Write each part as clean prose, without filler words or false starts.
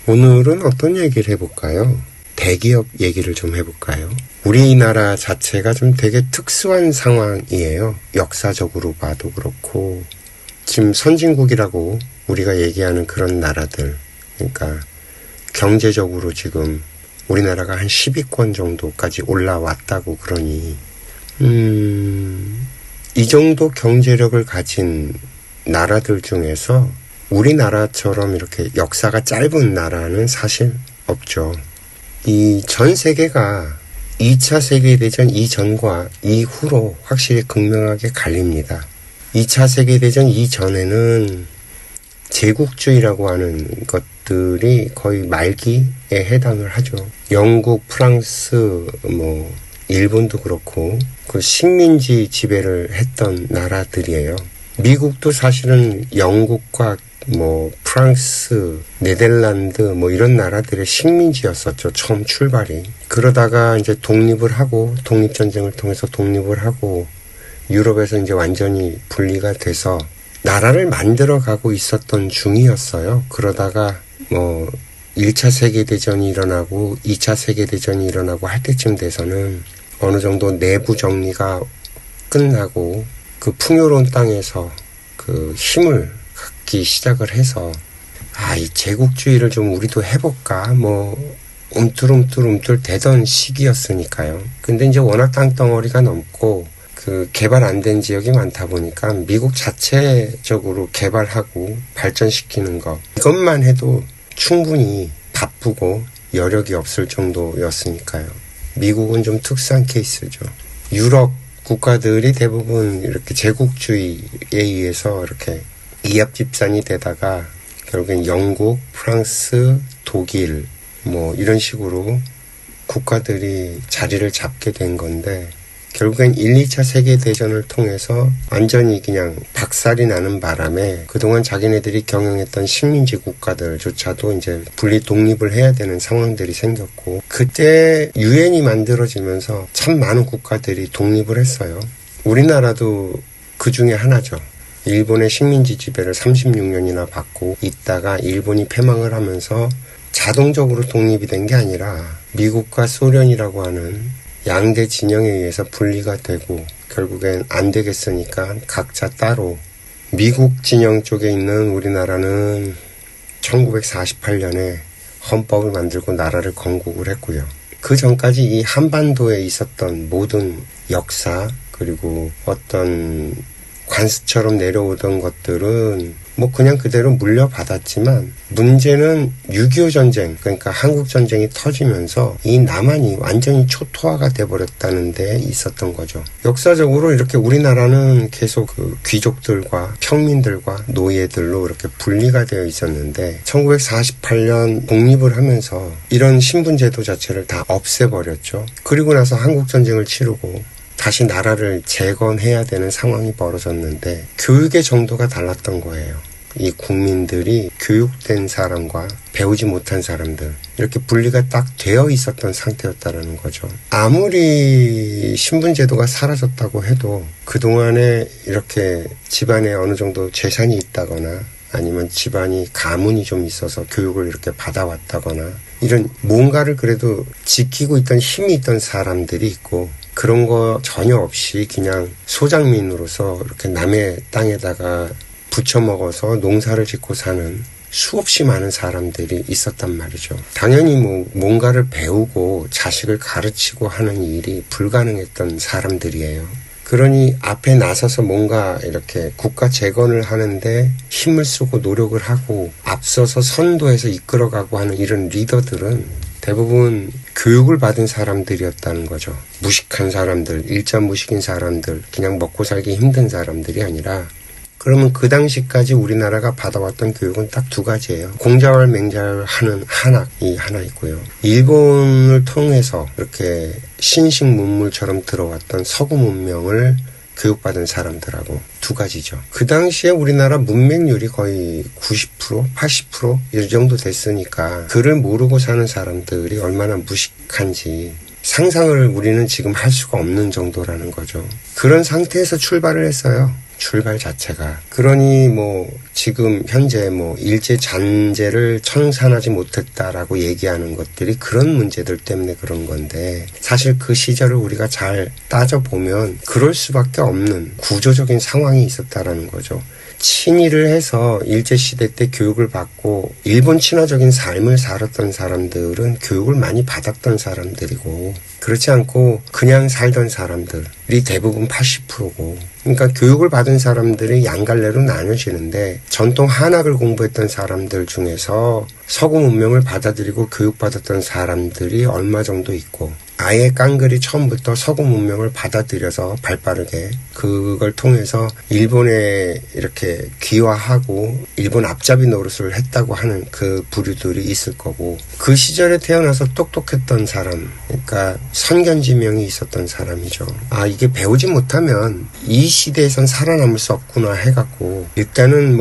오늘은 어떤 얘기를 해볼까요? 대기업 얘기를 좀 해볼까요? 우리나라 자체가 좀 되게 특수한 상황이에요. 역사적으로 봐도 그렇고, 지금 선진국이라고 우리가 얘기하는 그런 나라들, 그러니까 경제적으로 지금 우리나라가 한 10위권 정도까지 올라왔다고 그러니, 이 정도 경제력을 가진 나라들 중에서 우리나라처럼 이렇게 역사가 짧은 나라는 사실 없죠. 이 전 세계가 2차 세계대전 이전과 이후로 확실히 극명하게 갈립니다. 2차 세계대전 이전에는 제국주의라고 하는 것들이 거의 말기에 해당을 하죠. 영국, 프랑스, 일본도 그렇고 그 식민지 지배를 했던 나라들이에요. 미국도 사실은 영국과 프랑스, 네덜란드 이런 나라들의 식민지였었죠. 처음 출발이. 그러다가 이제 독립을 하고 독립전쟁을 통해서 독립을 하고 유럽에서 이제 완전히 분리가 돼서 나라를 만들어가고 있었던 중이었어요. 그러다가 1차 세계대전이 일어나고 2차 세계대전이 일어나고 할 때쯤 돼서는 어느 정도 내부 정리가 끝나고 그 풍요로운 땅에서 그 힘을 갖기 시작을 해서 이 제국주의를 좀 우리도 해볼까 움틀움틀 되던 시기였으니까요. 근데 이제 워낙 땅덩어리가 넓고 그 개발 안 된 지역이 많다 보니까 미국 자체적으로 개발하고 발전시키는 것 이것만 해도 충분히 바쁘고 여력이 없을 정도였으니까요. 미국은 좀 특수한 케이스죠. 유럽 국가들이 대부분 이렇게 제국주의에 의해서 이렇게 이합집산이 되다가 결국엔 영국, 프랑스, 독일 이런 식으로 국가들이 자리를 잡게 된 건데 결국엔 1, 2차 세계대전을 통해서 완전히 그냥 박살이 나는 바람에 그동안 자기네들이 경영했던 식민지 국가들조차도 이제 분리 독립을 해야 되는 상황들이 생겼고 그때 유엔이 만들어지면서 참 많은 국가들이 독립을 했어요. 우리나라도 그 중에 하나죠. 일본의 식민지 지배를 36년이나 받고 있다가 일본이 패망을 하면서 자동적으로 독립이 된 게 아니라 미국과 소련이라고 하는 양대 진영에 의해서 분리가 되고 결국엔 안 되겠으니까 각자 따로 미국 진영 쪽에 있는 우리나라는 1948년에 헌법을 만들고 나라를 건국을 했고요. 그 전까지 이 한반도에 있었던 모든 역사 그리고 어떤 관습처럼 내려오던 것들은 그냥 그대로 물려받았지만 문제는 6.25 전쟁 그러니까 한국전쟁이 터지면서 이 남한이 완전히 초토화가 돼버렸다는 데 있었던 거죠. 역사적으로 이렇게 우리나라는 계속 그 귀족들과 평민들과 노예들로 이렇게 분리가 되어 있었는데 1948년 독립을 하면서 이런 신분제도 자체를 다 없애버렸죠. 그리고 나서 한국전쟁을 치르고 다시 나라를 재건해야 되는 상황이 벌어졌는데 교육의 정도가 달랐던 거예요. 이 국민들이 교육된 사람과 배우지 못한 사람들 이렇게 분리가 딱 되어 있었던 상태였다는 거죠. 아무리 신분제도가 사라졌다고 해도 그동안에 이렇게 집안에 어느 정도 재산이 있다거나 아니면 집안이 가문이 좀 있어서 교육을 이렇게 받아왔다거나 이런 뭔가를 그래도 지키고 있던 힘이 있던 사람들이 있고 그런 거 전혀 없이 그냥 소장민으로서 이렇게 남의 땅에다가 부쳐먹어서 농사를 짓고 사는 수없이 많은 사람들이 있었단 말이죠. 당연히 뭔가를 배우고 자식을 가르치고 하는 일이 불가능했던 사람들이에요. 그러니 앞에 나서서 뭔가 이렇게 국가 재건을 하는데 힘을 쓰고 노력을 하고 앞서서 선도해서 이끌어가고 하는 이런 리더들은 대부분 교육을 받은 사람들이었다는 거죠. 무식한 사람들, 일자무식인 사람들, 그냥 먹고 살기 힘든 사람들이 아니라 그러면 그 당시까지 우리나라가 받아왔던 교육은 딱 두 가지예요. 공자왈 맹자하는 한학이 하나 있고요. 일본을 통해서 이렇게 신식문물처럼 들어왔던 서구 문명을 교육받은 사람들하고 두 가지죠. 그 당시에 우리나라 문맹률이 거의 90%, 80% 이 정도 됐으니까 글을 모르고 사는 사람들이 얼마나 무식한지 상상을 우리는 지금 할 수가 없는 정도라는 거죠. 그런 상태에서 출발을 했어요. 출발 자체가. 그러니 지금 현재 일제 잔재를 청산하지 못했다라고 얘기하는 것들이 그런 문제들 때문에 그런 건데, 사실 그 시절을 우리가 잘 따져보면 그럴 수밖에 없는 구조적인 상황이 있었다라는 거죠. 친일을 해서 일제시대 때 교육을 받고 일본 친화적인 삶을 살았던 사람들은 교육을 많이 받았던 사람들이고, 그렇지 않고 그냥 살던 사람들이 대부분 80%고, 그러니까 교육을 받은 사람들이 양갈래로 나눠지는데, 전통 한학을 공부했던 사람들 중에서 서구 문명을 받아들이고 교육받았던 사람들이 얼마 정도 있고, 아예 깡그리 처음부터 서구 문명을 받아들여서 발빠르게 그걸 통해서 일본에 이렇게 귀화하고 일본 앞잡이 노릇을 했다고 하는 그 부류들이 있을 거고, 그 시절에 태어나서 똑똑했던 사람, 그러니까 선견지명이 있었던 사람이죠. 이게 배우지 못하면 이 시대에선 살아남을 수 없구나 해갖고, 일단은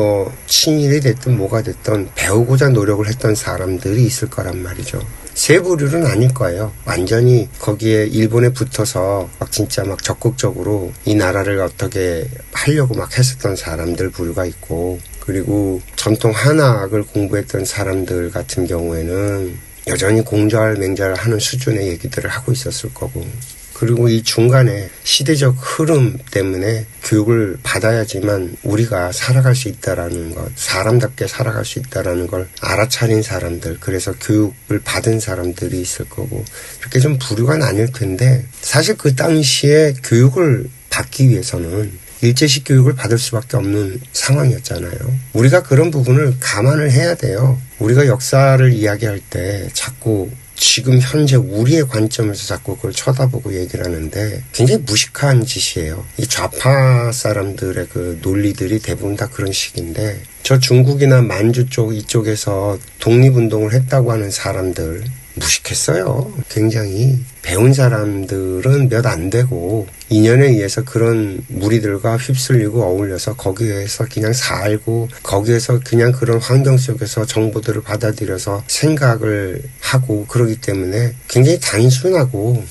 친일이 됐든 뭐가 됐든 배우고자 노력을 했던 사람들이 있을 거란 말이죠. 세 부류는 아닐 거예요. 완전히 거기에 일본에 붙어서 진짜 적극적으로 이 나라를 어떻게 하려고 했었던 사람들 부류가 있고, 그리고 전통 한학을 공부했던 사람들 같은 경우에는 여전히 공자맹자하는 수준의 얘기들을 하고 있었을 거고, 그리고 이 중간에 시대적 흐름 때문에 교육을 받아야지만 우리가 살아갈 수 있다라는 것, 사람답게 살아갈 수 있다라는 걸 알아차린 사람들, 그래서 교육을 받은 사람들이 있을 거고, 이렇게 좀 부류가 나뉠 텐데, 사실 그 당시에 교육을 받기 위해서는 일제식 교육을 받을 수밖에 없는 상황이었잖아요. 우리가 그런 부분을 감안을 해야 돼요. 우리가 역사를 이야기할 때 자꾸 지금 현재 우리의 관점에서 자꾸 그걸 쳐다보고 얘기를 하는데 굉장히 무식한 짓이에요. 이 좌파 사람들의 그 논리들이 대부분 다 그런 식인데, 저 중국이나 만주 쪽 이쪽에서 독립운동을 했다고 하는 사람들 무식했어요. 굉장히 배운 사람들은 몇 안 되고 인연에 의해서 그런 무리들과 휩쓸리고 어울려서 거기에서 그냥 살고, 거기에서 그냥 그런 환경 속에서 정보들을 받아들여서 생각을 하고 그러기 때문에 굉장히 단순하고,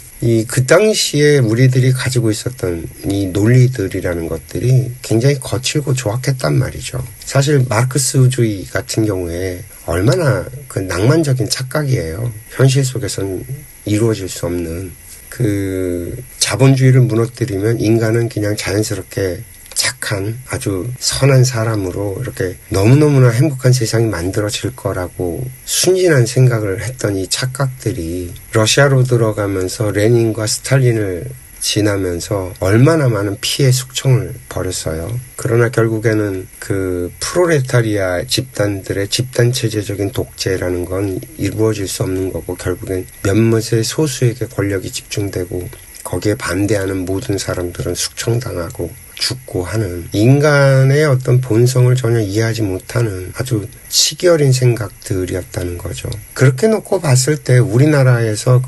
그 당시에 우리들이 가지고 있었던 이 논리들이라는 것들이 굉장히 거칠고 조악했단 말이죠. 사실 마르크스주의 같은 경우에 얼마나 그 낭만적인 착각이에요. 현실 속에서는 이루어질 수 없는, 그 자본주의를 무너뜨리면 인간은 그냥 자연스럽게 착한 아주 선한 사람으로 이렇게 너무너무나 행복한 세상이 만들어질 거라고 순진한 생각을 했던 이 착각들이 러시아로 들어가면서 레닌과 스탈린을 지나면서 얼마나 많은 피해 숙청을 벌였어요. 그러나 결국에는 그 프롤레타리아 집단들의 집단체제적인 독재라는 건 이루어질 수 없는 거고, 결국엔 몇몇의 소수에게 권력이 집중되고 거기에 반대하는 모든 사람들은 숙청당하고 죽고 하는, 인간의 어떤 본성을 전혀 이해하지 못하는 아주 치기 어린 생각들이었다는 거죠. 그렇게 놓고 봤을 때 우리나라에서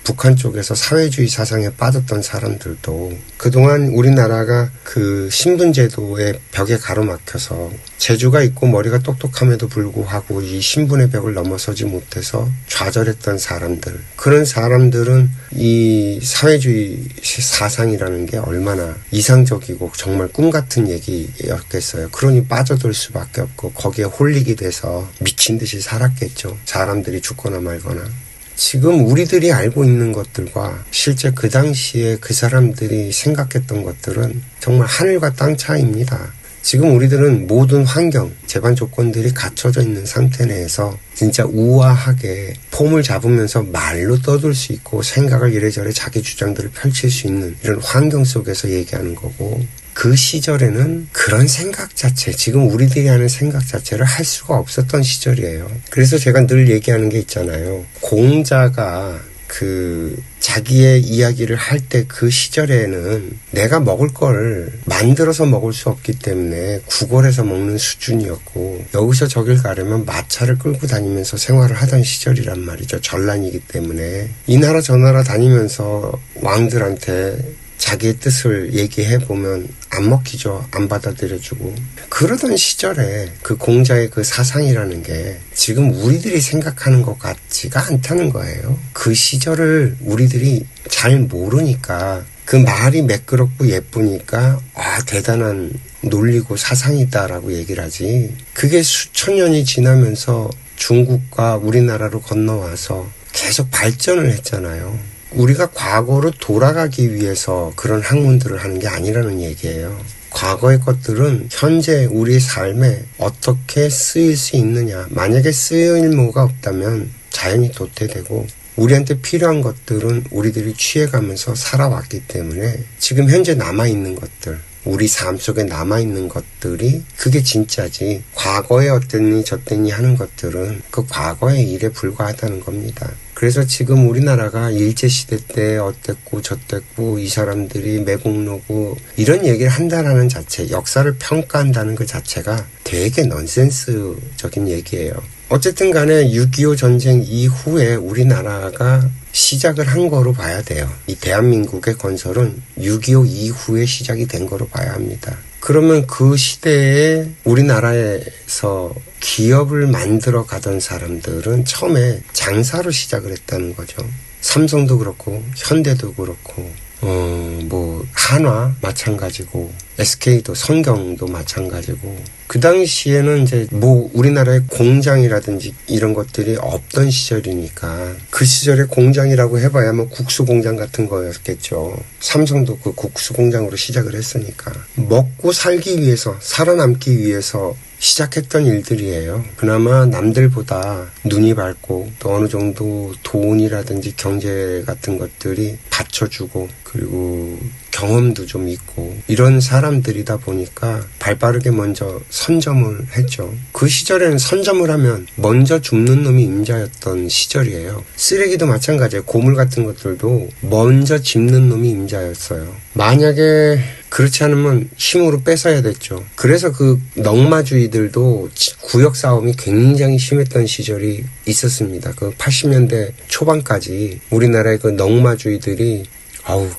북한 쪽에서 사회주의 사상에 빠졌던 사람들도 그동안 우리나라가 그 신분제도의 벽에 가로막혀서 재주가 있고 머리가 똑똑함에도 불구하고 이 신분의 벽을 넘어서지 못해서 좌절했던 사람들, 그런 사람들은 이 사회주의 사상이라는 게 얼마나 이상적이고 정말 꿈같은 얘기였겠어요. 그러니 빠져들 수밖에 없고 거기에 홀리게 돼서 미친 듯이 살았겠죠. 사람들이 죽거나 말거나. 지금 우리들이 알고 있는 것들과 실제 그 당시에 그 사람들이 생각했던 것들은 정말 하늘과 땅 차이입니다. 지금 우리들은 모든 환경, 재반 조건들이 갖춰져 있는 상태 내에서 진짜 우아하게 폼을 잡으면서 말로 떠들 수 있고 생각을 이래저래 자기 주장들을 펼칠 수 있는 이런 환경 속에서 얘기하는 거고, 그 시절에는 그런 생각 자체, 지금 우리들이 하는 생각 자체를 할 수가 없었던 시절이에요. 그래서 제가 늘 얘기하는 게 있잖아요. 공자가 자기의 이야기를 할 때 그 시절에는 내가 먹을 걸 만들어서 먹을 수 없기 때문에 구걸해서 먹는 수준이었고, 여기서 저길 가려면 마차를 끌고 다니면서 생활을 하던 시절이란 말이죠. 전란이기 때문에 이 나라 저 나라 다니면서 왕들한테 자기의 뜻을 얘기해보면 안 먹히죠. 안 받아들여주고. 그러던 시절에 그 공자의 그 사상이라는 게 지금 우리들이 생각하는 것 같지가 않다는 거예요. 그 시절을 우리들이 잘 모르니까 그 말이 매끄럽고 예쁘니까 대단한 논리고 사상이다라고 얘기를 하지. 그게 수천 년이 지나면서 중국과 우리나라로 건너와서 계속 발전을 했잖아요. 우리가 과거로 돌아가기 위해서 그런 학문들을 하는 게 아니라는 얘기예요. 과거의 것들은 현재 우리의 삶에 어떻게 쓰일 수 있느냐. 만약에 쓰일모가 없다면 자연히 도태되고, 우리한테 필요한 것들은 우리들이 취해가면서 살아왔기 때문에 지금 현재 남아있는 것들, 우리 삶 속에 남아있는 것들이 그게 진짜지, 과거에 어땠니 저땠니 하는 것들은 그 과거의 일에 불과하다는 겁니다. 그래서 지금 우리나라가 일제시대 때 어땠고 저땠고 이 사람들이 매국노고 이런 얘기를 한다는 자체, 역사를 평가한다는 그 자체가 되게 넌센스적인 얘기예요. 어쨌든 간에 6.25 전쟁 이후에 우리나라가 시작을 한 거로 봐야 돼요. 이 대한민국의 건설은 6.25 이후에 시작이 된 거로 봐야 합니다. 그러면 그 시대에 우리나라에서 기업을 만들어 가던 사람들은 처음에 장사로 시작을 했다는 거죠. 삼성도 그렇고 현대도 그렇고 한화 마찬가지고 SK도 성경도 마찬가지고, 그 당시에는 이제 우리나라의 공장이라든지 이런 것들이 없던 시절이니까 그 시절에 공장이라고 해봐야 국수 공장 같은 거였겠죠. 삼성도 그 국수 공장으로 시작을 했으니까 먹고 살기 위해서, 살아남기 위해서 시작했던 일들이에요. 그나마 남들보다 눈이 밝고 또 어느 정도 돈이라든지 경제 같은 것들이 받쳐주고, 그리고 경험도 좀 있고 이런 사람들이다 보니까 발빠르게 먼저 선점을 했죠. 그 시절에는 선점을 하면 먼저 줍는 놈이 임자였던 시절이에요. 쓰레기도 마찬가지예요. 고물 같은 것들도 먼저 짚는 놈이 임자였어요. 만약에 그렇지 않으면 힘으로 뺏어야 됐죠. 그래서 그 넝마주의들도 구역 싸움이 굉장히 심했던 시절이 있었습니다. 그 80년대 초반까지 우리나라의 그 넝마주의들이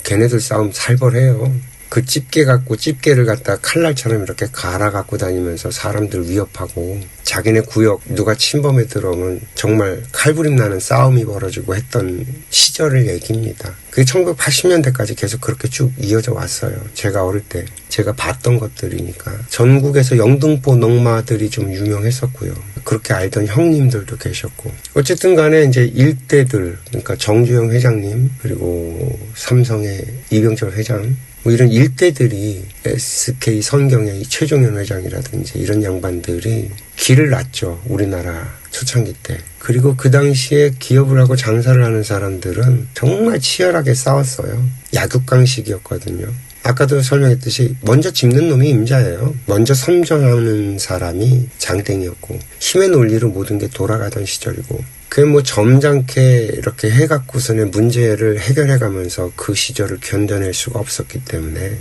걔네들 싸움 살벌해요. 그 집게를 갖다 칼날처럼 이렇게 갈아 갖고 다니면서 사람들 위협하고, 자기네 구역 누가 침범해 들어오면 정말 칼부림 나는 싸움이 벌어지고 했던 시절을 얘기입니다. 그게 1980년대까지 계속 그렇게 쭉 이어져 왔어요. 제가 어릴 때 제가 봤던 것들이니까. 전국에서 영등포 넝마들이 좀 유명했었고요. 그렇게 알던 형님들도 계셨고. 어쨌든 간에 이제 일대들, 그러니까 정주영 회장님, 그리고 삼성의 이병철 회장, 이런 일대들이 SK 성경의 최종현 회장이라든지 이런 양반들이 길을 놨죠. 우리나라 초창기 때. 그리고 그 당시에 기업을 하고 장사를 하는 사람들은 정말 치열하게 싸웠어요. 약육강식이었거든요. 아까도 설명했듯이 먼저 짚는 놈이 임자예요. 먼저 선점하는 사람이 장땡이었고, 힘의 논리로 모든 게 돌아가던 시절이고, 그게 점잖게 이렇게 해갖고서는 문제를 해결해가면서 그 시절을 견뎌낼 수가 없었기 때문에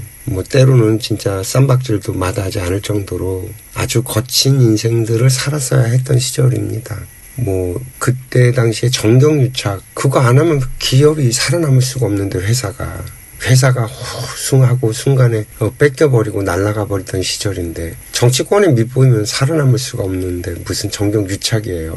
때로는 진짜 쌈박질도 마다하지 않을 정도로 아주 거친 인생들을 살았어야 했던 시절입니다. 그때 당시에 정경유착, 그거 안 하면 기업이 살아남을 수가 없는데 회사가 호숭하고 순간에 뺏겨버리고 날아가 버리던 시절인데, 정치권에 밑보이면 살아남을 수가 없는데 무슨 정경유착이에요.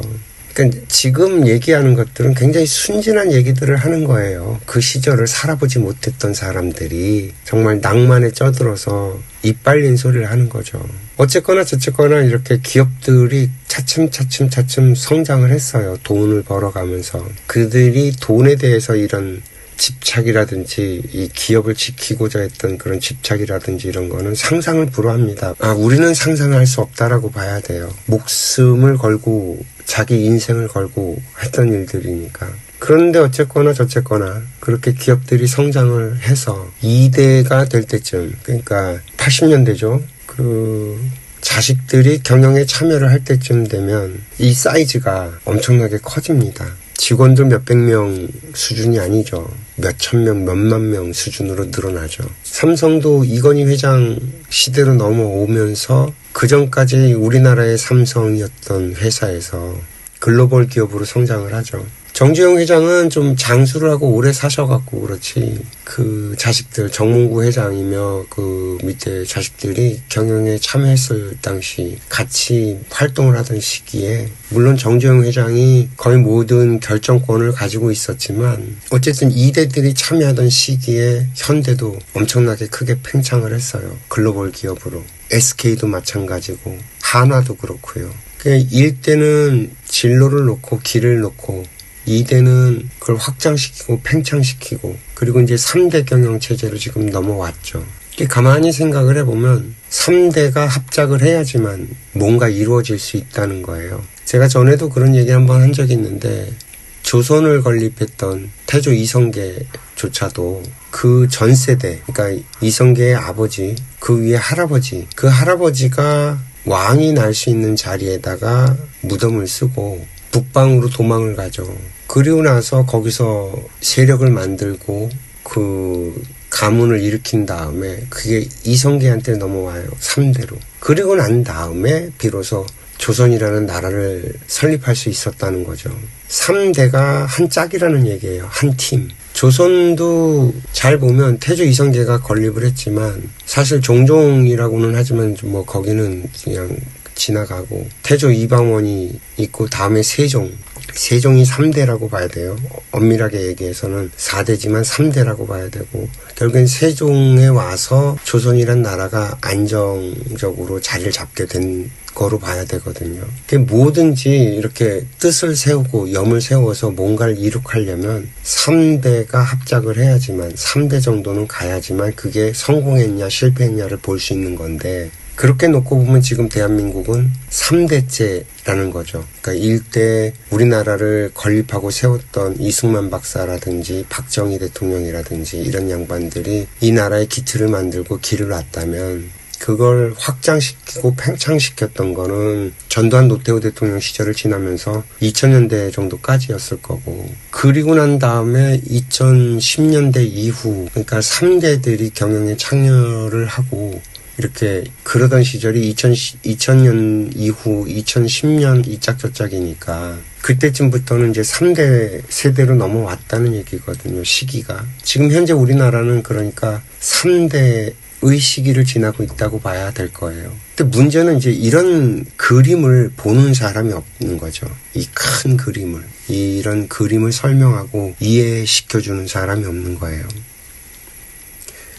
그러니까 지금 얘기하는 것들은 굉장히 순진한 얘기들을 하는 거예요. 그 시절을 살아보지 못했던 사람들이 정말 낭만에 쩌들어서 입 빨린 소리를 하는 거죠. 어쨌거나 저쨌거나 이렇게 기업들이 차츰 성장을 했어요. 돈을 벌어가면서. 그들이 돈에 대해서 이런 집착이라든지 이 기업을 지키고자 했던 그런 집착이라든지 이런 거는 상상을 불허합니다. 우리는 상상을 할 수 없다라고 봐야 돼요. 목숨을 걸고 자기 인생을 걸고 했던 일들이니까. 그런데 어쨌거나 저쨌거나 그렇게 기업들이 성장을 해서 2대가 될 때쯤, 그러니까 80년대죠. 그 자식들이 경영에 참여를 할 때쯤 되면 이 사이즈가 엄청나게 커집니다. 직원들 몇백 명 수준이 아니죠. 몇천 명, 몇만 명 수준으로 늘어나죠. 삼성도 이건희 회장 시대로 넘어오면서 그전까지 우리나라의 삼성이었던 회사에서 글로벌 기업으로 성장을 하죠. 정주영 회장은 좀 장수를 하고 오래 사셔갖고 그렇지, 그 자식들, 정몽구 회장이며 그 밑에 자식들이 경영에 참여했을 당시 같이 활동을 하던 시기에, 물론 정주영 회장이 거의 모든 결정권을 가지고 있었지만 어쨌든 2대들이 참여하던 시기에 현대도 엄청나게 크게 팽창을 했어요. 글로벌 기업으로. SK도 마찬가지고 한화도 그렇고요. 1대는 진로를 놓고 길을 놓고 2대는 그걸 확장시키고 팽창시키고, 그리고 이제 3대 경영체제로 지금 넘어왔죠. 가만히 생각을 해보면 3대가 합작을 해야지만 뭔가 이루어질 수 있다는 거예요. 제가 전에도 그런 얘기 한번 한 적이 있는데, 조선을 건립했던 태조 이성계조차도 그 전 세대, 그러니까 이성계의 아버지, 그 위에 할아버지, 그 할아버지가 왕이 날 수 있는 자리에다가 무덤을 쓰고 북방으로 도망을 가죠. 그리고 나서 거기서 세력을 만들고 그 가문을 일으킨 다음에 그게 이성계한테 넘어와요. 3대로. 그리고 난 다음에 비로소 조선이라는 나라를 설립할 수 있었다는 거죠. 3대가 한 짝이라는 얘기예요. 한 팀. 조선도 잘 보면 태조 이성계가 건립을 했지만 사실 종종이라고는 하지만 뭐 거기는 그냥 지나가고, 태조 이방원이 있고 다음에 세종이 3대라고 봐야 돼요. 엄밀하게 얘기해서는 4대지만 3대라고 봐야 되고, 결국엔 세종에 와서 조선이란 나라가 안정적으로 자리를 잡게 된 거로 봐야 되거든요. 뭐든지 이렇게 뜻을 세우고 염을 세워서 뭔가를 이룩하려면 3대가 합작을 해야지만, 3대 정도는 가야지만 그게 성공했냐 실패했냐를 볼 수 있는 건데, 그렇게 놓고 보면 지금 대한민국은 3대째라는 거죠. 그러니까 1대 우리나라를 건립하고 세웠던 이승만 박사라든지 박정희 대통령이라든지 이런 양반들이 이 나라의 기틀을 만들고 길을 놨다면, 그걸 확장시키고 팽창시켰던 거는 전두환 노태우 대통령 시절을 지나면서 2000년대 정도까지였을 거고, 그리고 난 다음에 2010년대 이후, 그러니까 3대들이 경영에 참여를 하고 이렇게 그러던 시절이 2000년 이후 2010년 이짝저짝이니까 그때쯤부터는 이제 3대 세대로 넘어왔다는 얘기거든요. 시기가. 지금 현재 우리나라는 그러니까 3대의 시기를 지나고 있다고 봐야 될 거예요. 근데 문제는 이제 이런 그림을 보는 사람이 없는 거죠. 이 큰 그림을. 이런 그림을 설명하고 이해시켜주는 사람이 없는 거예요.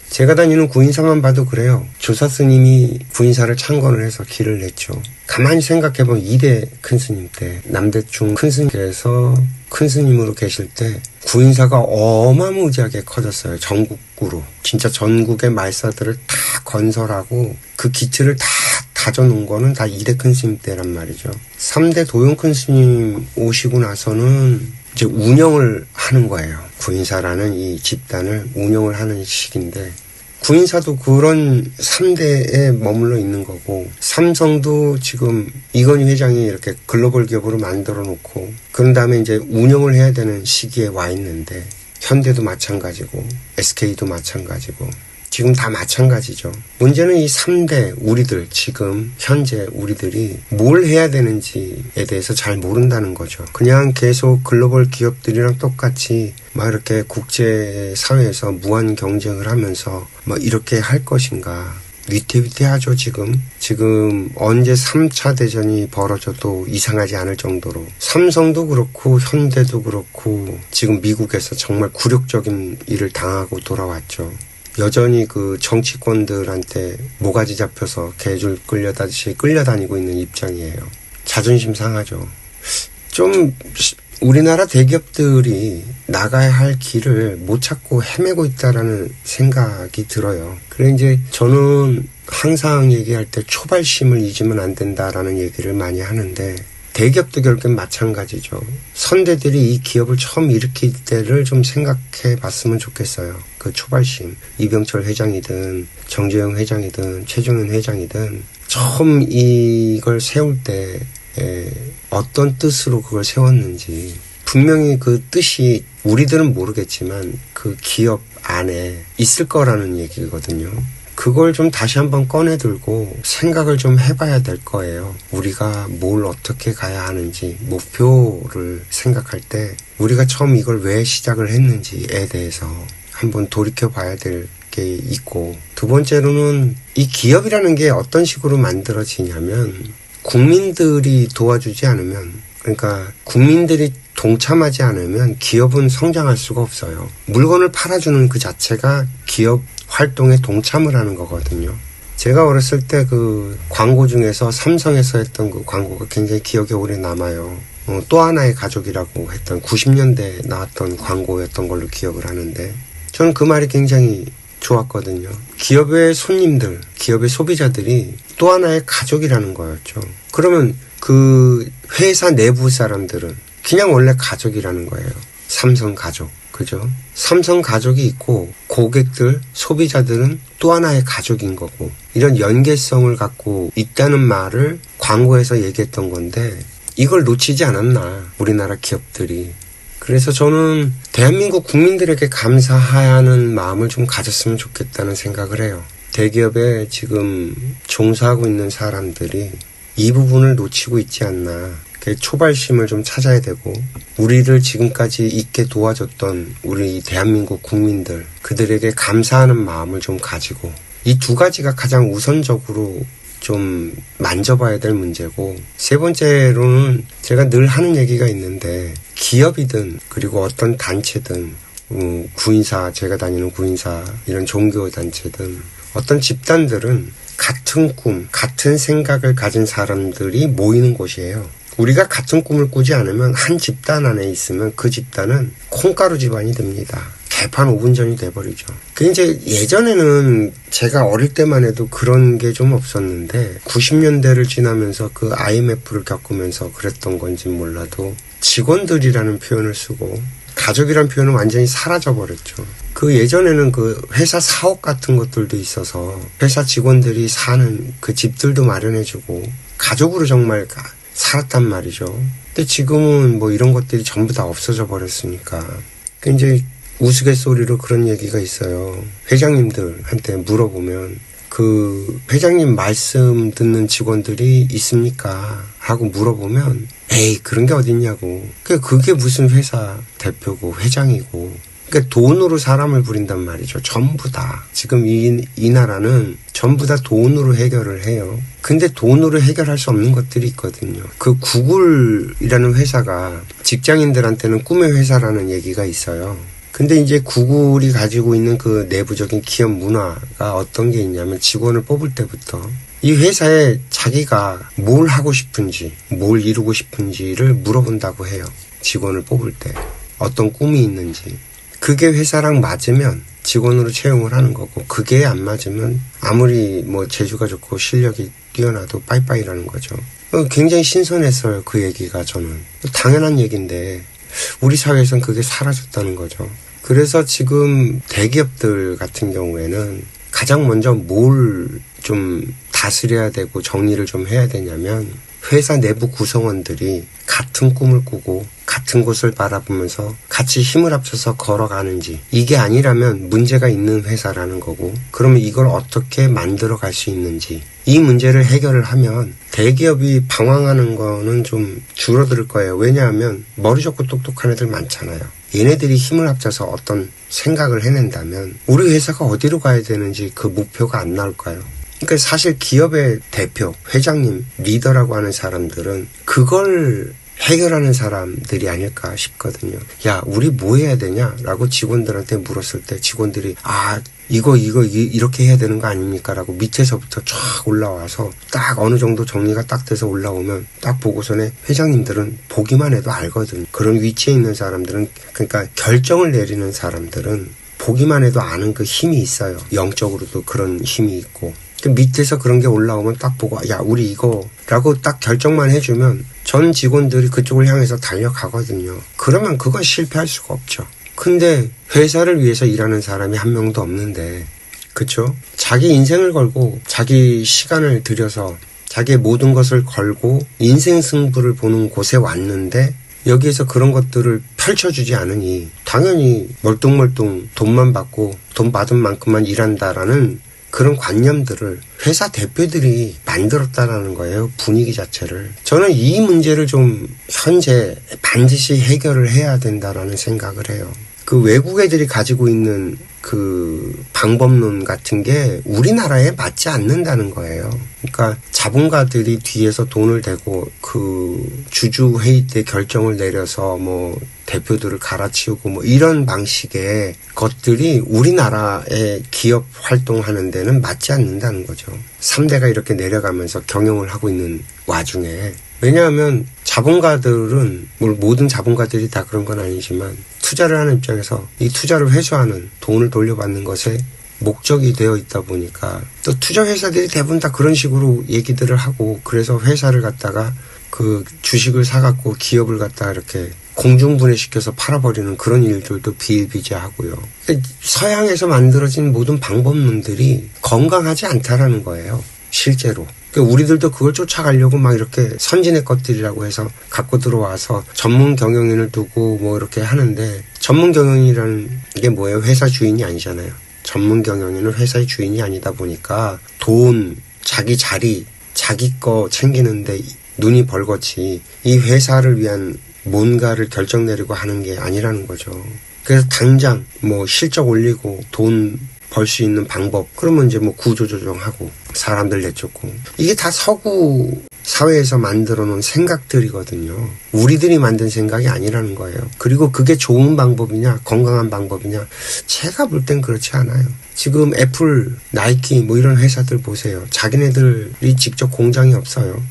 제가 다니는 구인사만 봐도 그래요. 조사 스님이 구인사를 창건을 해서 길을 냈죠. 가만히 생각해보면 2대 큰 스님 때, 남대충 큰 스님께서 큰 스님으로 계실 때 구인사가 어마무지하게 커졌어요. 전국구로. 진짜 전국의 말사들을 다 건설하고 그 기틀을 다 다져놓은 거는 다 2대 큰 스님 때란 말이죠. 3대 도용 큰 스님 오시고 나서는 이제 운영을 하는 거예요. 구인사라는 이 집단을 운영을 하는 시기인데, 구인사도 그런 3대에 머물러 있는 거고, 삼성도 지금 이건희 회장이 이렇게 글로벌 기업으로 만들어 놓고, 그런 다음에 이제 운영을 해야 되는 시기에 와 있는데, 현대도 마찬가지고, SK도 마찬가지고, 지금 다 마찬가지죠. 문제는 이 3대 우리들, 지금 현재 우리들이 뭘 해야 되는지에 대해서 잘 모른다는 거죠. 그냥 계속 글로벌 기업들이랑 똑같이 막 이렇게 국제사회에서 무한 경쟁을 하면서 막 이렇게 할 것인가. 위태위태하죠. 지금 언제 3차 대전이 벌어져도 이상하지 않을 정도로, 삼성도 그렇고 현대도 그렇고 지금 미국에서 정말 굴욕적인 일을 당하고 돌아왔죠. 여전히 그 정치권들한테 모가지 잡혀서 개줄 끌려다니시 끌려다니고 있는 입장이에요. 자존심 상하죠. 좀 우리나라 대기업들이 나가야 할 길을 못 찾고 헤매고 있다라는 생각이 들어요. 그래 이제 저는 항상 얘기할 때 초발심을 잊으면 안 된다라는 얘기를 많이 하는데, 대기업도 결국엔 마찬가지죠. 선대들이 이 기업을 처음 일으킬 때를 좀 생각해 봤으면 좋겠어요. 그 초발심. 이병철 회장이든 정재영 회장이든 최종현 회장이든 처음 이걸 세울 때 어떤 뜻으로 그걸 세웠는지, 분명히 그 뜻이 우리들은 모르겠지만 그 기업 안에 있을 거라는 얘기거든요. 그걸 좀 다시 한번 꺼내들고 생각을 좀 해봐야 될 거예요. 우리가 뭘 어떻게 가야 하는지, 목표를 생각할 때 우리가 처음 이걸 왜 시작을 했는지에 대해서 한번 돌이켜봐야 될 게 있고, 두 번째로는 이 기업이라는 게 어떤 식으로 만들어지냐면 국민들이 도와주지 않으면, 그러니까 국민들이 동참하지 않으면 기업은 성장할 수가 없어요. 물건을 팔아주는 그 자체가 기업 활동에 동참을 하는 거거든요. 제가 어렸을 때 그 광고 중에서 삼성에서 했던 그 광고가 굉장히 기억에 오래 남아요. 또 하나의 가족이라고 했던 90년대에 나왔던 광고였던 걸로 기억을 하는데, 저는 그 말이 굉장히 좋았거든요. 기업의 손님들, 기업의 소비자들이 또 하나의 가족이라는 거였죠. 그러면 그 회사 내부 사람들은 그냥 원래 가족이라는 거예요. 삼성 가족. 그죠? 삼성 가족이 있고 고객들, 소비자들은 또 하나의 가족인 거고, 이런 연계성을 갖고 있다는 말을 광고에서 얘기했던 건데, 이걸 놓치지 않았나, 우리나라 기업들이. 그래서 저는 대한민국 국민들에게 감사하는 마음을 좀 가졌으면 좋겠다는 생각을 해요. 대기업에 지금 종사하고 있는 사람들이 이 부분을 놓치고 있지 않나. 초발심을 좀 찾아야 되고, 우리를 지금까지 있게 도와줬던 우리 대한민국 국민들, 그들에게 감사하는 마음을 좀 가지고, 이 두 가지가 가장 우선적으로 좀 만져봐야 될 문제고, 세 번째로는 제가 늘 하는 얘기가 있는데, 기업이든 그리고 어떤 단체든, 구인사, 제가 다니는 구인사, 이런 종교단체든 어떤 집단들은 같은 꿈, 같은 생각을 가진 사람들이 모이는 곳이에요. 우리가 같은 꿈을 꾸지 않으면, 한 집단 안에 있으면 그 집단은 콩가루 집안이 됩니다. 개판 5분 전이 돼버리죠. 이제 예전에는 제가 어릴 때만 해도 그런 게 좀 없었는데, 90년대를 지나면서 그 IMF를 겪으면서 그랬던 건지 몰라도 직원들이라는 표현을 쓰고 가족이라는 표현은 완전히 사라져버렸죠. 그 예전에는 그 회사 사업 같은 것들도 있어서 회사 직원들이 사는 그 집들도 마련해주고 가족으로 정말 살았단 말이죠. 근데 지금은 뭐 이런 것들이 전부 다 없어져 버렸으니까. 이제 우스갯소리로 그런 얘기가 있어요. 회장님들한테 물어보면, 그 회장님 말씀 듣는 직원들이 있습니까? 하고 물어보면, 에이, 그런 게 어딨냐고. 그게 무슨 회사 대표고 회장이고. 그러니까 돈으로 사람을 부린단 말이죠. 전부 다. 지금 이 나라는 전부 다 돈으로 해결을 해요. 근데 돈으로 해결할 수 없는 것들이 있거든요. 그 구글이라는 회사가 직장인들한테는 꿈의 회사라는 얘기가 있어요. 근데 이제 구글이 가지고 있는 그 내부적인 기업 문화가 어떤 게 있냐면, 직원을 뽑을 때부터 이 회사에 자기가 뭘 하고 싶은지, 뭘 이루고 싶은지를 물어본다고 해요. 직원을 뽑을 때. 어떤 꿈이 있는지. 그게 회사랑 맞으면 직원으로 채용을 하는 거고, 그게 안 맞으면 아무리 뭐 재주가 좋고 실력이 뛰어나도 빠이빠이라는 거죠. 굉장히 신선했어요, 그 얘기가. 저는 당연한 얘기인데 우리 사회에선 그게 사라졌다는 거죠. 그래서 지금 대기업들 같은 경우에는 가장 먼저 뭘 좀 다스려야 되고 정리를 좀 해야 되냐면, 회사 내부 구성원들이 같은 꿈을 꾸고 같은 곳을 바라보면서 같이 힘을 합쳐서 걸어가는지, 이게 아니라면 문제가 있는 회사라는 거고, 그러면 이걸 어떻게 만들어 갈 수 있는지, 이 문제를 해결을 하면 대기업이 방황하는 거는 좀 줄어들 거예요. 왜냐하면 머리 좋고 똑똑한 애들 많잖아요. 얘네들이 힘을 합쳐서 어떤 생각을 해낸다면 우리 회사가 어디로 가야 되는지 그 목표가 안 나올까요? 그러니까 사실 기업의 대표, 회장님, 리더라고 하는 사람들은 그걸 해결하는 사람들이 아닐까 싶거든요. 야, 우리 뭐 해야 되냐? 라고 직원들한테 물었을 때 직원들이 이거 이렇게 해야 되는 거 아닙니까? 라고 밑에서부터 쫙 올라와서 딱 어느 정도 정리가 딱 돼서 올라오면 딱 보고서는 회장님들은 보기만 해도 알거든. 그런 위치에 있는 사람들은, 그러니까 결정을 내리는 사람들은 보기만 해도 아는 그 힘이 있어요. 영적으로도 그런 힘이 있고. 밑에서 그런 게 올라오면 딱 보고, 야, 우리 이거라고 딱 결정만 해주면 전 직원들이 그쪽을 향해서 달려가거든요. 그러면 그건 실패할 수가 없죠. 근데 회사를 위해서 일하는 사람이 한 명도 없는데, 그쵸? 자기 인생을 걸고 자기 시간을 들여서 자기의 모든 것을 걸고 인생 승부를 보는 곳에 왔는데, 여기에서 그런 것들을 펼쳐주지 않으니 당연히 멀뚱멀뚱 돈만 받고 돈 받은 만큼만 일한다라는 그런 관념들을 회사 대표들이 만들었다라는 거예요. 분위기 자체를. 저는 이 문제를 좀 현재 반드시 해결을 해야 된다라는 생각을 해요. 그 외국 애들이 가지고 있는 그 방법론 같은 게 우리나라에 맞지 않는다는 거예요. 그러니까 자본가들이 뒤에서 돈을 대고 그 주주 회의 때 결정을 내려서 뭐 대표들을 갈아치우고 뭐 이런 방식의 것들이 우리나라의 기업 활동하는 데는 맞지 않는다는 거죠. 3대가 이렇게 내려가면서 경영을 하고 있는 와중에. 왜냐하면 자본가들은 모든 자본가들이 다 그런 건 아니지만 투자를 하는 입장에서 이 투자를 회수하는 돈을 돌려받는 것에 목적이 되어 있다 보니까 또 투자 회사들이 대부분 다 그런 식으로 얘기들을 하고 그래서 회사를 갖다가 그 주식을 사갖고 기업을 갖다가 이렇게 공중분해시켜서 팔아버리는 그런 일들도 비일비재하고요. 서양에서 만들어진 모든 방법론들이 건강하지 않다라는 거예요. 실제로. 우리들도 그걸 쫓아가려고 막 이렇게 선진의 것들이라고 해서 갖고 들어와서 전문 경영인을 두고 뭐 이렇게 하는데 전문 경영인이라는 게 뭐예요? 회사 주인이 아니잖아요. 전문 경영인은 회사의 주인이 아니다 보니까 돈, 자기 자리, 자기 거 챙기는데 눈이 벌겋지 이 회사를 위한 뭔가를 결정 내리고 하는 게 아니라는 거죠. 그래서 당장 뭐 실적 올리고 돈 벌 수 있는 방법 그러면 이제 뭐 구조조정하고 사람들 내쫓고 이게 다 서구 사회에서 만들어 놓은 생각들이거든요. 우리들이 만든 생각이 아니라는 거예요. 그리고 그게 좋은 방법이냐 건강한 방법이냐 제가 볼 땐 그렇지 않아요. 지금 애플, 나이키 뭐 이런 회사들 보세요. 자기네들이 직접 공장이 없어요.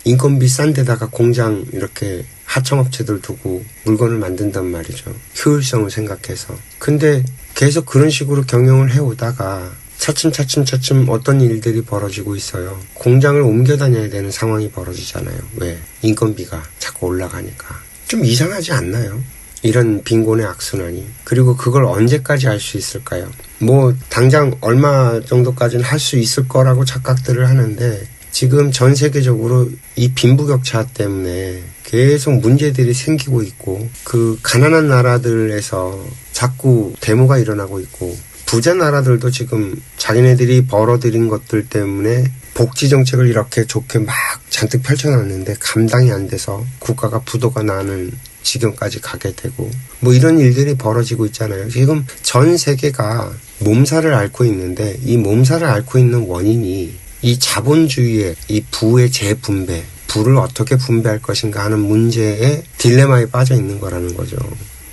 인건비 싼 데다가 공장 이렇게 하청업체들 두고 물건을 만든단 말이죠. 효율성을 생각해서. 근데 계속 그런 식으로 경영을 해오다가 차츰 어떤 일들이 벌어지고 있어요. 공장을 옮겨 다녀야 되는 상황이 벌어지잖아요. 왜? 인건비가 자꾸 올라가니까. 좀 이상하지 않나요? 이런 빈곤의 악순환이. 그리고 그걸 언제까지 할 수 있을까요? 뭐 당장 얼마 정도까지는 할 수 있을 거라고 착각들을 하는데 지금 전 세계적으로 이 빈부격차 때문에 계속 문제들이 생기고 있고 그 가난한 나라들에서 자꾸 데모가 일어나고 있고 부자 나라들도 지금 자기네들이 벌어들인 것들 때문에 복지 정책을 이렇게 좋게 막 잔뜩 펼쳐놨는데 감당이 안 돼서 국가가 부도가 나는 지경까지 가게 되고 뭐 이런 일들이 벌어지고 있잖아요. 지금 전 세계가 몸살을 앓고 있는데 이 몸살을 앓고 있는 원인이 이 자본주의의 이 부의 재분배, 부를 어떻게 분배할 것인가 하는 문제에 딜레마에 빠져 있는 거라는 거죠.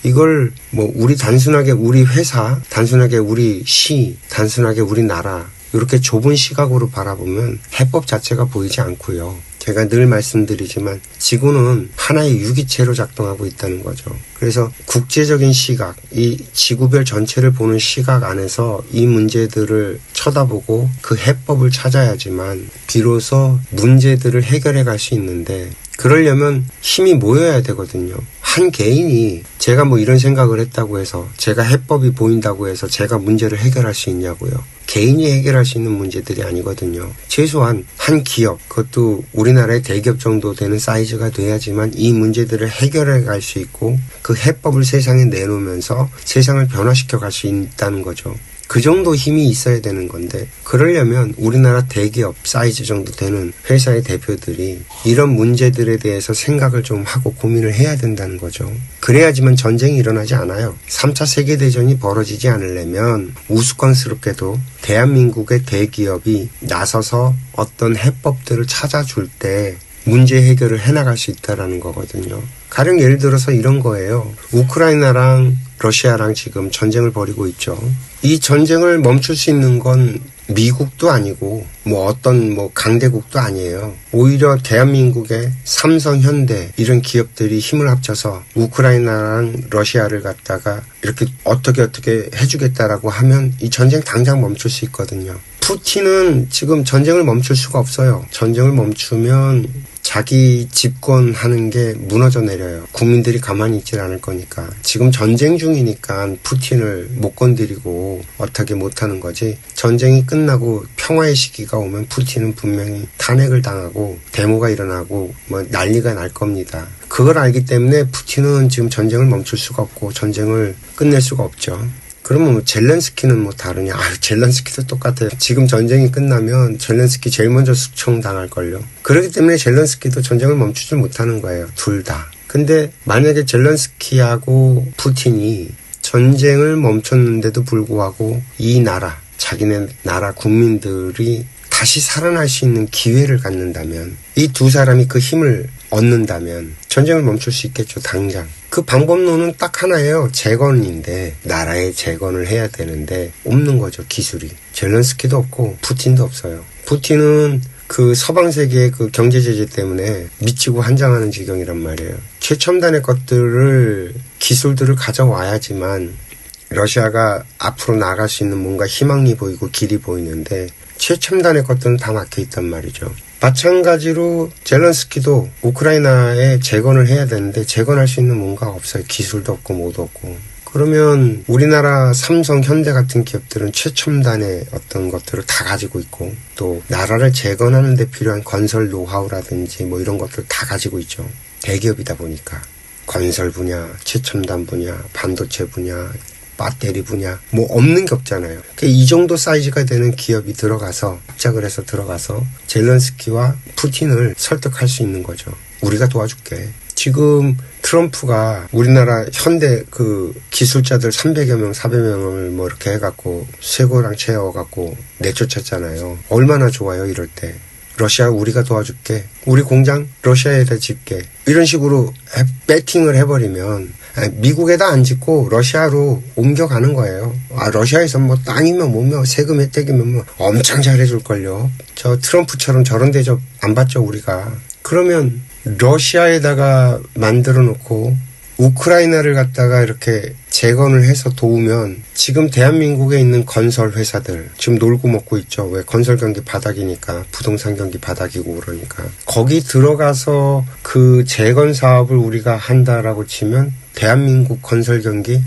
이걸 뭐 우리 단순하게 우리 회사, 단순하게 우리 시, 단순하게 우리나라 이렇게 좁은 시각으로 바라보면 해법 자체가 보이지 않고요. 제가 늘 말씀드리지만 지구는 하나의 유기체로 작동하고 있다는 거죠. 그래서 국제적인 시각, 이 지구별 전체를 보는 시각 안에서 이 문제들을 쳐다보고 그 해법을 찾아야지만 비로소 문제들을 해결해 갈 수 있는데 그러려면 힘이 모여야 되거든요. 한 개인이 제가 뭐 이런 생각을 했다고 해서 제가 해법이 보인다고 해서 제가 문제를 해결할 수 있냐고요. 개인이 해결할 수 있는 문제들이 아니거든요. 최소한 한 기업, 그것도 우리나라의 대기업 정도 되는 사이즈가 돼야지만 이 문제들을 해결해 갈 수 있고 그 해법을 세상에 내놓으면서 세상을 변화시켜 갈 수 있다는 거죠. 그 정도 힘이 있어야 되는 건데 그러려면 우리나라 대기업 사이즈 정도 되는 회사의 대표들이 이런 문제들에 대해서 생각을 좀 하고 고민을 해야 된다는 거죠. 그래야지만 전쟁이 일어나지 않아요. 3차 세계대전이 벌어지지 않으려면 우스꽝스럽게도 대한민국의 대기업이 나서서 어떤 해법들을 찾아줄 때 문제 해결을 해나갈 수 있다는 거거든요. 가령 예를 들어서 이런 거예요. 우크라이나랑 러시아랑 지금 전쟁을 벌이고 있죠. 이 전쟁을 멈출 수 있는 건 미국도 아니고 뭐 어떤 뭐 강대국도 아니에요. 오히려 대한민국의 삼성, 현대 이런 기업들이 힘을 합쳐서 우크라이나랑 러시아를 갖다가 이렇게 어떻게 해주겠다라고 하면 이 전쟁 당장 멈출 수 있거든요. 푸틴은 지금 전쟁을 멈출 수가 없어요. 전쟁을 멈추면 자기 집권하는 게 무너져 내려요. 국민들이 가만히 있질 않을 거니까. 지금 전쟁 중이니까 푸틴을 못 건드리고 어떻게 못하는 거지. 전쟁이 끝나고 평화의 시기가 오면 푸틴은 분명히 탄핵을 당하고 데모가 일어나고 뭐 난리가 날 겁니다. 그걸 알기 때문에 푸틴은 지금 전쟁을 멈출 수가 없고 전쟁을 끝낼 수가 없죠. 그러면 뭐 젤렌스키는 뭐 다르냐? 젤렌스키도 똑같아요. 지금 전쟁이 끝나면 젤렌스키 제일 먼저 숙청당할걸요. 그렇기 때문에 젤렌스키도 전쟁을 멈추지 못하는 거예요. 둘 다. 근데 만약에 젤렌스키하고 푸틴이 전쟁을 멈췄는데도 불구하고 이 나라, 자기네 나라 국민들이 다시 살아날 수 있는 기회를 갖는다면, 이 두 사람이 그 힘을 얻는다면 전쟁을 멈출 수 있겠죠. 당장. 그 방법론은 딱 하나예요. 재건인데, 나라의 재건을 해야 되는데 없는 거죠. 기술이. 젤렌스키도 없고 푸틴도 없어요. 푸틴은 그 서방 세계의 그 경제 제재 때문에 미치고 한장하는 지경이란 말이에요. 최첨단의 것들을, 기술들을 가져와야지만 러시아가 앞으로 나아갈 수 있는 뭔가 희망이 보이고 길이 보이는데, 최첨단의 것들은 다 막혀있단 말이죠. 마찬가지로 젤렌스키도 우크라이나에 재건을 해야 되는데 재건할 수 있는 뭔가 없어요. 기술도 없고 뭐도 없고. 그러면 우리나라 삼성, 현대 같은 기업들은 최첨단의 어떤 것들을 다 가지고 있고, 또 나라를 재건하는 데 필요한 건설 노하우라든지 뭐 이런 것들 다 가지고 있죠. 대기업이다 보니까. 건설 분야, 최첨단 분야, 반도체 분야, 배터리 분야, 뭐 없는 게 없잖아요. 이 정도 사이즈가 되는 기업이 들어가서, 합작을 해서 들어가서 젤렌스키와 푸틴을 설득할 수 있는 거죠. 우리가 도와줄게. 지금 트럼프가 우리나라 현대 그 기술자들 300여 명, 400명을 뭐 이렇게 해갖고 쇠고랑 채워갖고 내쫓았잖아요. 얼마나 좋아요, 이럴 때. 러시아 우리가 도와줄게. 우리 공장 러시아에다 짓게. 이런 식으로 배팅을 해버리면 미국에다 안 짓고 러시아로 옮겨가는 거예요. 러시아에서 뭐 땅이면 뭐며 세금 혜택이면 뭐 엄청 잘해줄걸요. 저 트럼프처럼 저런 대접 안 받죠, 우리가. 그러면 러시아에다가 만들어 놓고 우크라이나를 갖다가 이렇게 재건을 해서 도우면, 지금 대한민국에 있는 건설 회사들 지금 놀고 먹고 있죠. 왜? 건설 경기 바닥이니까, 부동산 경기 바닥이고 그러니까. 거기 들어가서 그 재건 사업을 우리가 한다라고 치면 대한민국 건설 경기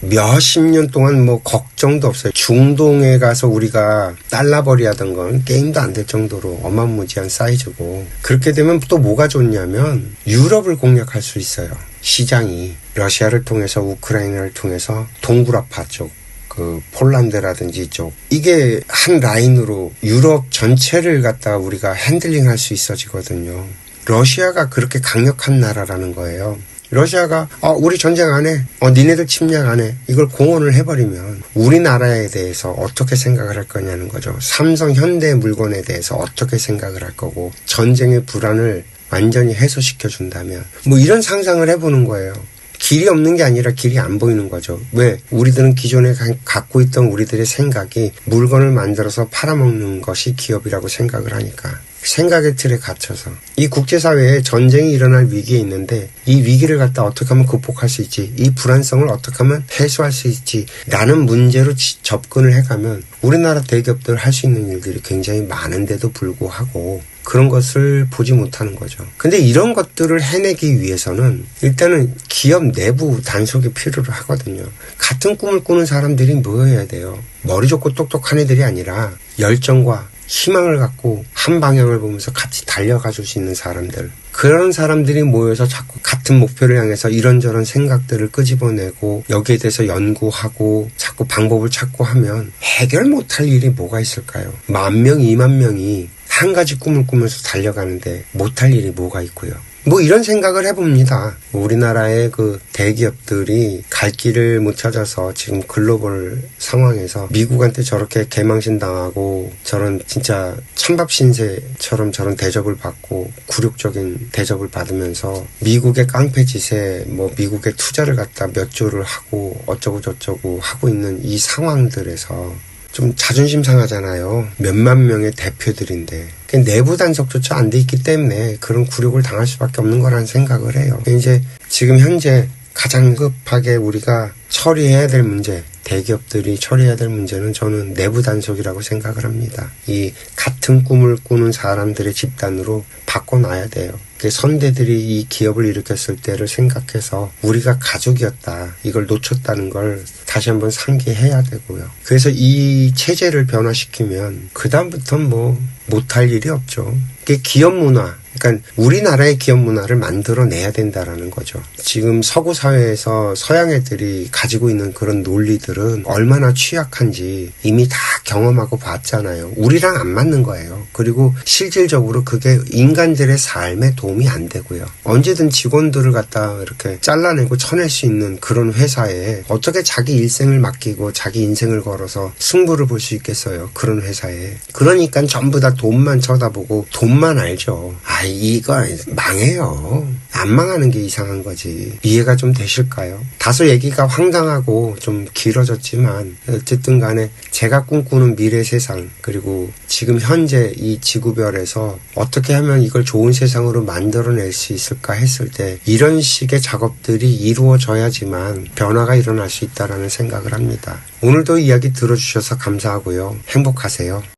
몇십 년 동안 뭐 걱정도 없어요. 중동에 가서 우리가 달러벌이 하던 건 게임도 안 될 정도로 어마무지한 사이즈고, 그렇게 되면 또 뭐가 좋냐면 유럽을 공략할 수 있어요. 시장이 러시아를 통해서, 우크라이나를 통해서 동구라파 쪽, 그 폴란드라든지 이쪽, 이게 한 라인으로 유럽 전체를 갖다가 우리가 핸들링할 수 있어지거든요. 러시아가 그렇게 강력한 나라라는 거예요. 러시아가 우리 전쟁 안 해, 니네들 침략 안 해, 이걸 공언을 해버리면 우리나라에 대해서 어떻게 생각을 할 거냐는 거죠. 삼성, 현대 물건에 대해서 어떻게 생각을 할 거고, 전쟁의 불안을 완전히 해소시켜준다면, 뭐 이런 상상을 해보는 거예요. 길이 없는 게 아니라 길이 안 보이는 거죠. 왜? 우리들은 기존에 갖고 있던 우리들의 생각이 물건을 만들어서 팔아먹는 것이 기업이라고 생각을 하니까. 생각의 틀에 갇혀서. 이 국제사회에 전쟁이 일어날 위기에 있는데, 이 위기를 갖다 어떻게 하면 극복할 수 있지, 이 불안성을 어떻게 하면 해소할 수 있지 라는 문제로 접근을 해가면 우리나라 대기업들 할 수 있는 일들이 굉장히 많은데도 불구하고 그런 것을 보지 못하는 거죠. 근데 이런 것들을 해내기 위해서는 일단은 기업 내부 단속이 필요로 하거든요. 같은 꿈을 꾸는 사람들이 모여야 돼요. 머리 좋고 똑똑한 애들이 아니라 열정과 희망을 갖고 한 방향을 보면서 같이 달려가 줄 수 있는 사람들, 그런 사람들이 모여서 자꾸 같은 목표를 향해서 이런저런 생각들을 끄집어내고 여기에 대해서 연구하고 자꾸 방법을 찾고 하면 해결 못할 일이 뭐가 있을까요? 10,000명, 20,000명이 한 가지 꿈을 꾸면서 달려가는데 못할 일이 뭐가 있고요. 뭐 이런 생각을 해봅니다. 우리나라의 그 대기업들이 갈 길을 못 찾아서 지금 글로벌 상황에서 미국한테 저렇게 개망신 당하고 저런 진짜 찬밥 신세처럼 저런 대접을 받고 굴욕적인 대접을 받으면서 미국의 깡패짓에 뭐 미국의 투자를 갖다 몇 조를 하고 어쩌고 저쩌고 하고 있는 이 상황들에서 좀 자존심 상하잖아요. 몇만 명의 대표들인데 내부 단속조차 안 돼 있기 때문에 그런 굴욕을 당할 수밖에 없는 거라는 생각을 해요. 이제 지금 현재 가장 급하게 우리가 처리해야 될 문제, 대기업들이 처리해야 될 문제는 저는 내부 단속이라고 생각을 합니다. 이 같은 꿈을 꾸는 사람들의 집단으로 바꿔놔야 돼요. 선대들이 이 기업을 일으켰을 때를 생각해서 우리가 가족이었다, 이걸 놓쳤다는 걸 다시 한번 상기해야 되고요. 그래서 이 체제를 변화시키면 그 다음부터는 뭐 못할 일이 없죠. 기업 문화, 그러니까 우리나라의 기업 문화를 만들어내야 된다라는 거죠. 지금 서구 사회에서 서양 애들이 가지고 있는 그런 논리들은 얼마나 취약한지 이미 다 경험하고 봤잖아요. 우리랑 안 맞는 거예요. 그리고 실질적으로 그게 인간들의 삶에 도움이 안 되고요. 언제든 직원들을 갖다 이렇게 잘라내고 쳐낼 수 있는 그런 회사에 어떻게 자기 일생을 맡기고 자기 인생을 걸어서 승부를 볼 수 있겠어요. 그런 회사에. 그러니까 전부 다 돈만 쳐다보고 돈만 알죠. 이거 망해요. 안 망하는 게 이상한 거지. 이해가 좀 되실까요? 다소 얘기가 황당하고 좀 길어졌지만 어쨌든 간에 제가 꿈꾸는 미래 세상, 그리고 지금 현재 이 지구별에서 어떻게 하면 이걸 좋은 세상으로 만들어낼 수 있을까 했을 때 이런 식의 작업들이 이루어져야지만 변화가 일어날 수 있다는 생각을 합니다. 오늘도 이야기 들어주셔서 감사하고요. 행복하세요.